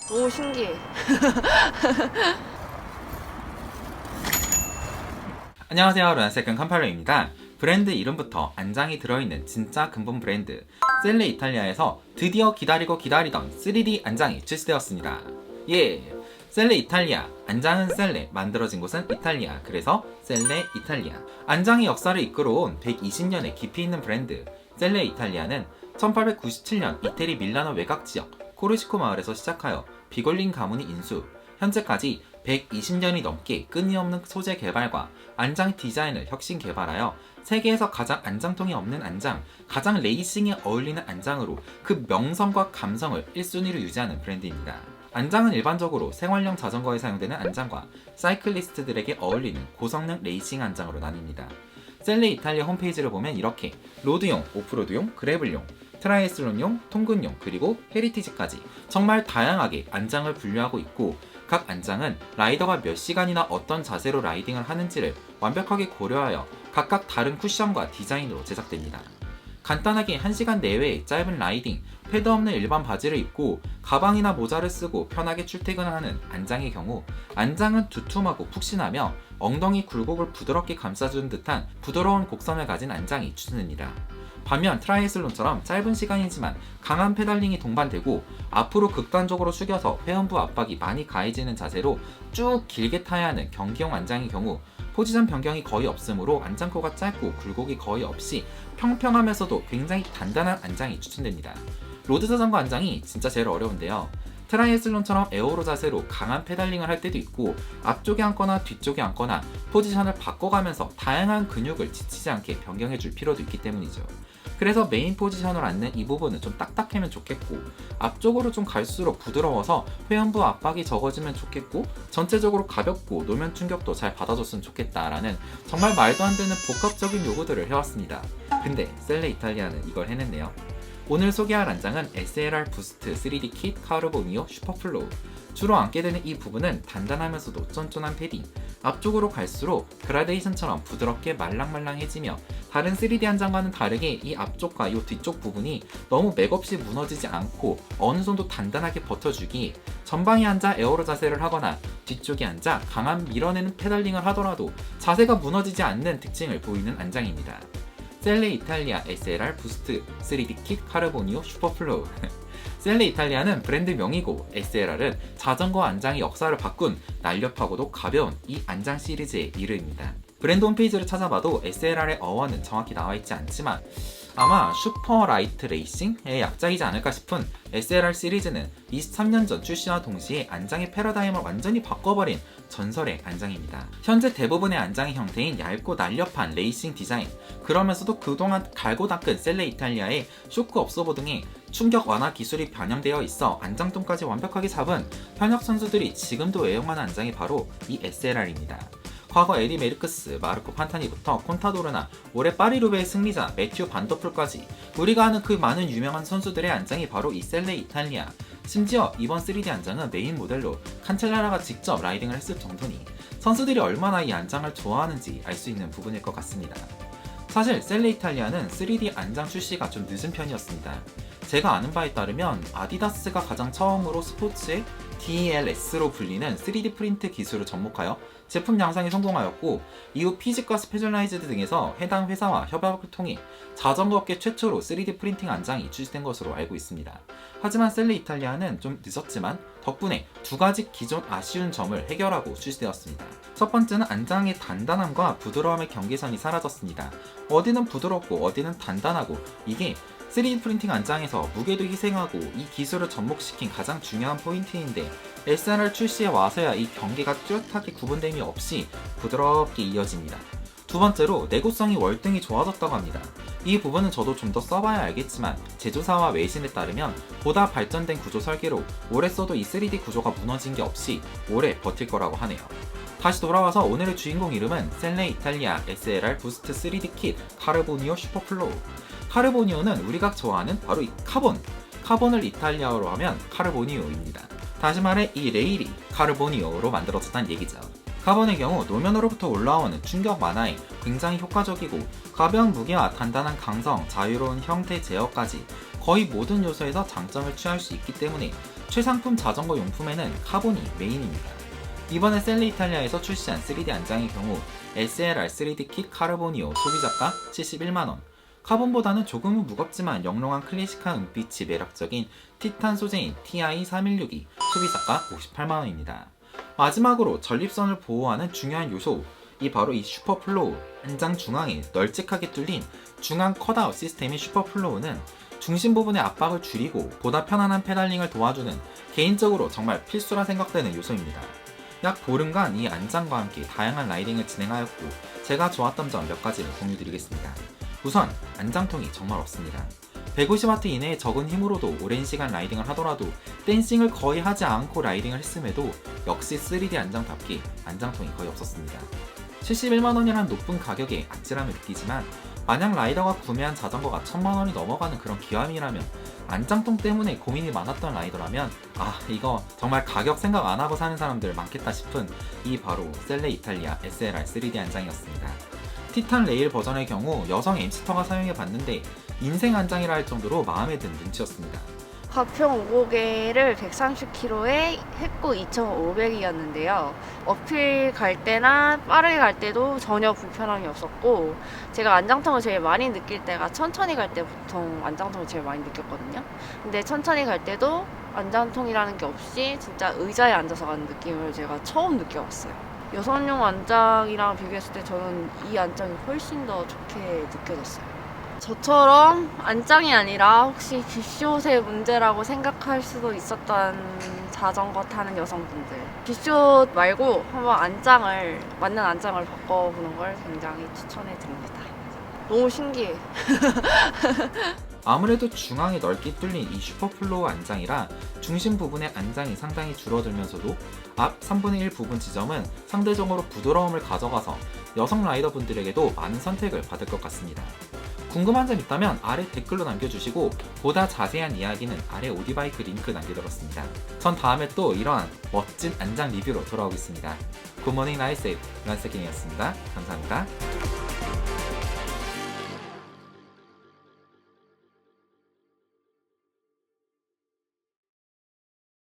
오, 신기해. 안녕하세요, 런세컨 컴팔러입니다. 브랜드 이름부터 안장이 들어있는 진짜 근본 브랜드 셀레 이탈리아에서 드디어 기다리고 기다리던 3D 안장이 출시되었습니다. 예! 셀레 이탈리아, 안장은 셀레, 만들어진 곳은 이탈리아, 그래서 셀레 이탈리아. 안장의 역사를 이끌어온 120년의 깊이 있는 브랜드 셀레 이탈리아는 1897년 이태리 밀라노 외곽지역 코르시코 마을에서 시작하여 비골린 가문이 인수, 현재까지 120년이 넘게 끊임없는 소재 개발과 안장 디자인을 혁신 개발하여 세계에서 가장 안장통이 없는 안장, 가장 레이싱에 어울리는 안장으로 그 명성과 감성을 1순위로 유지하는 브랜드입니다. 안장은 일반적으로 생활용 자전거에 사용되는 안장과 사이클리스트들에게 어울리는 고성능 레이싱 안장으로 나뉩니다. 셀레 이탈리아 홈페이지를 보면 이렇게 로드용, 오프로드용, 그래블용, 트라이애슬론용, 통근용, 그리고 헤리티지까지 정말 다양하게 안장을 분류하고 있고, 각 안장은 라이더가 몇 시간이나 어떤 자세로 라이딩을 하는지를 완벽하게 고려하여 각각 다른 쿠션과 디자인으로 제작됩니다. 간단하게 1시간 내외의 짧은 라이딩, 패드 없는 일반 바지를 입고 가방이나 모자를 쓰고 편하게 출퇴근을 하는 안장의 경우, 안장은 두툼하고 푹신하며 엉덩이 굴곡을 부드럽게 감싸주는 듯한 부드러운 곡선을 가진 안장이 추천됩니다. 반면 트라이애슬론처럼 짧은 시간이지만 강한 페달링이 동반되고 앞으로 극단적으로 숙여서 회음부 압박이 많이 가해지는 자세로 쭉 길게 타야 하는 경기용 안장의 경우 포지션 변경이 거의 없으므로 안장코가 짧고 굴곡이 거의 없이 평평하면서도 굉장히 단단한 안장이 추천됩니다. 로드 자전거 안장이 진짜 제일 어려운데요. 트라이애슬론처럼 에어로 자세로 강한 페달링을 할 때도 있고 앞쪽에 앉거나 뒤쪽에 앉거나 포지션을 바꿔가면서 다양한 근육을 지치지 않게 변경해 줄 필요도 있기 때문이죠. 그래서 메인 포지션으로 앉는 이 부분은 좀 딱딱하면 좋겠고, 앞쪽으로 좀 갈수록 부드러워서 회음부 압박이 적어지면 좋겠고, 전체적으로 가볍고 노면 충격도 잘 받아줬으면 좋겠다라는 정말 말도 안 되는 복합적인 요구들을 해왔습니다. 근데 셀레 이탈리아는 이걸 해냈네요. 오늘 소개할 안장은 SLR 부스트 3D 킷 카르보니오 슈퍼플로우. 주로 앉게 되는 이 부분은 단단하면서도 쫀쫀한 패딩, 앞쪽으로 갈수록 그라데이션처럼 부드럽게 말랑말랑해지며 다른 3D 안장과는 다르게 이 앞쪽과 이 뒤쪽 부분이 너무 맥없이 무너지지 않고 어느 정도 단단하게 버텨주기, 전방에 앉아 에어로 자세를 하거나 뒤쪽에 앉아 강한 밀어내는 페달링을 하더라도 자세가 무너지지 않는 특징을 보이는 안장입니다. 셀레 이탈리아 SLR 부스트 3D 킷 카르보니오 슈퍼플로우. 셀레 이탈리아는 브랜드 명이고, SLR은 자전거 안장의 역사를 바꾼 날렵하고도 가벼운 이 안장 시리즈의 이름입니다. 브랜드 홈페이지를 찾아봐도 SLR의 어원은 정확히 나와있지 않지만 아마 슈퍼 라이트 레이싱의 약자이지 않을까 싶은 SLR 시리즈는 23년 전 출시와 동시에 안장의 패러다임을 완전히 바꿔버린 전설의 안장입니다. 현재 대부분의 안장의 형태인 얇고 날렵한 레이싱 디자인, 그러면서도 그동안 갈고 닦은 셀레 이탈리아의 쇼크 업소버 등의 충격 완화 기술이 반영되어 있어 안장통까지 완벽하게 잡은 현역 선수들이 지금도 애용하는 안장이 바로 이 SLR입니다. 과거 에디 메르크스, 마르코 판타니부터 콘타도르나 올해 파리루베의 승리자 매튜 반더풀까지 우리가 아는 그 많은 유명한 선수들의 안장이 바로 이 셀레 이탈리아. 심지어 이번 3D 안장은 메인 모델로 칸첼라라가 직접 라이딩을 했을 정도니 선수들이 얼마나 이 안장을 좋아하는지 알 수 있는 부분일 것 같습니다. 사실 셀레 이탈리아는 3D 안장 출시가 좀 늦은 편이었습니다. 제가 아는 바에 따르면 아디다스가 가장 처음으로 스포츠의 DLS로 불리는 3D 프린트 기술을 접목하여 제품 양산에 성공하였고, 이후 피직과 스페셜라이즈드 등에서 해당 회사와 협약을 통해 자전거 업계 최초로 3D 프린팅 안장이 출시된 것으로 알고 있습니다. 하지만 셀레 이탈리아는 좀 늦었지만 덕분에 두 가지 기존 아쉬운 점을 해결하고 출시되었습니다. 첫 번째는 안장의 단단함과 부드러움의 경계선이 사라졌습니다. 어디는 부드럽고 어디는 단단하고, 이게 3D 프린팅 안장에서 무게도 희생하고 이 기술을 접목시킨 가장 중요한 포인트인데, SLR 출시에 와서야 이 경계가 뚜렷하게 구분됨이 없이 부드럽게 이어집니다. 두 번째로 내구성이 월등히 좋아졌다고 합니다. 이 부분은 저도 좀 더 써봐야 알겠지만 제조사와 외신에 따르면 보다 발전된 구조 설계로 오래 써도 이 3D 구조가 무너진 게 없이 오래 버틸 거라고 하네요. 다시 돌아와서 오늘의 주인공 이름은 셀레 이탈리아 SLR 부스트 3D 킷 카르보니오 슈퍼플로우. 카르보니오는 우리가 좋아하는 바로 이 카본을 이탈리아어로 하면 카르보니오입니다. 다시 말해 이 레일이 카르보니오로 만들어졌다는 얘기죠. 카본의 경우 노면으로부터 올라오는 충격 완화에 굉장히 효과적이고, 가벼운 무게와 단단한 강성, 자유로운 형태 제어까지 거의 모든 요소에서 장점을 취할 수 있기 때문에 최상품 자전거 용품에는 카본이 메인입니다. 이번에 셀레 이탈리아에서 출시한 3D 안장의 경우 SLR 3D 킷 카르보니오 소비자가 71만원, 카본보다는 조금은 무겁지만 영롱한 클래식한 은빛이 매력적인 티탄 소재인 TI3162 소비자가 58만원입니다. 마지막으로 전립선을 보호하는 중요한 요소, 이 바로 이 슈퍼플로우, 안장 중앙에 널찍하게 뚫린 중앙 컷아웃 시스템인 슈퍼플로우는 중심 부분의 압박을 줄이고 보다 편안한 페달링을 도와주는 개인적으로 정말 필수라 생각되는 요소입니다. 약 보름간 이 안장과 함께 다양한 라이딩을 진행하였고 제가 좋았던 점 몇 가지를 공유드리겠습니다. 우선 안장통이 정말 없습니다. 150W 이내의 적은 힘으로도 오랜 시간 라이딩을 하더라도 댄싱을 거의 하지 않고 라이딩을 했음에도 역시 3D 안장답게 안장통이 거의 없었습니다. 71만원이란 높은 가격에 아찔함을 느끼지만 만약 라이더가 구매한 자전거가 1000만원이 넘어가는 그런 기함이라면 안장통 때문에 고민이 많았던 라이더라면 이거 정말 가격 생각 안 하고 사는 사람들 많겠다 싶은 이 바로 셀레 이탈리아 SLR 3D 안장이었습니다. 티탄 레일 버전의 경우 여성 MC터가 사용해봤는데 인생 안장이라 할 정도로 마음에 든 눈치였습니다. 가평 5고개를 130km에 했고 2,500이었는데요. 어필 갈 때나 빠르게 갈 때도 전혀 불편함이 없었고, 제가 안장통을 제일 많이 느낄 때가 천천히 갈 때 보통 안장통을 제일 많이 느꼈거든요. 근데 천천히 갈 때도 안장통이라는 게 없이 진짜 의자에 앉아서 가는 느낌을 제가 처음 느껴봤어요. 여성용 안장이랑 비교했을 때 저는 이 안장이 훨씬 더 좋게 느껴졌어요. 저처럼 안장이 아니라 혹시 빗숏의 문제라고 생각할 수도 있었던 자전거 타는 여성분들, 빗숏 말고 한번 맞는 안장을 바꿔보는 걸 굉장히 추천해 드립니다. 너무 신기해. 아무래도 중앙에 넓게 뚫린 이 슈퍼플로우 안장이라 중심 부분의 안장이 상당히 줄어들면서도 앞 3분의 1 부분 지점은 상대적으로 부드러움을 가져가서 여성 라이더분들에게도 많은 선택을 받을 것 같습니다. 궁금한 점 있다면 아래 댓글로 남겨주시고 보다 자세한 이야기는 아래 오디바이크 링크 남겨두었습니다. 전 다음에 또 이러한 멋진 안장 리뷰로 돌아오겠습니다. 굿모닝 나이세이브 란세킹이었습니다. 감사합니다.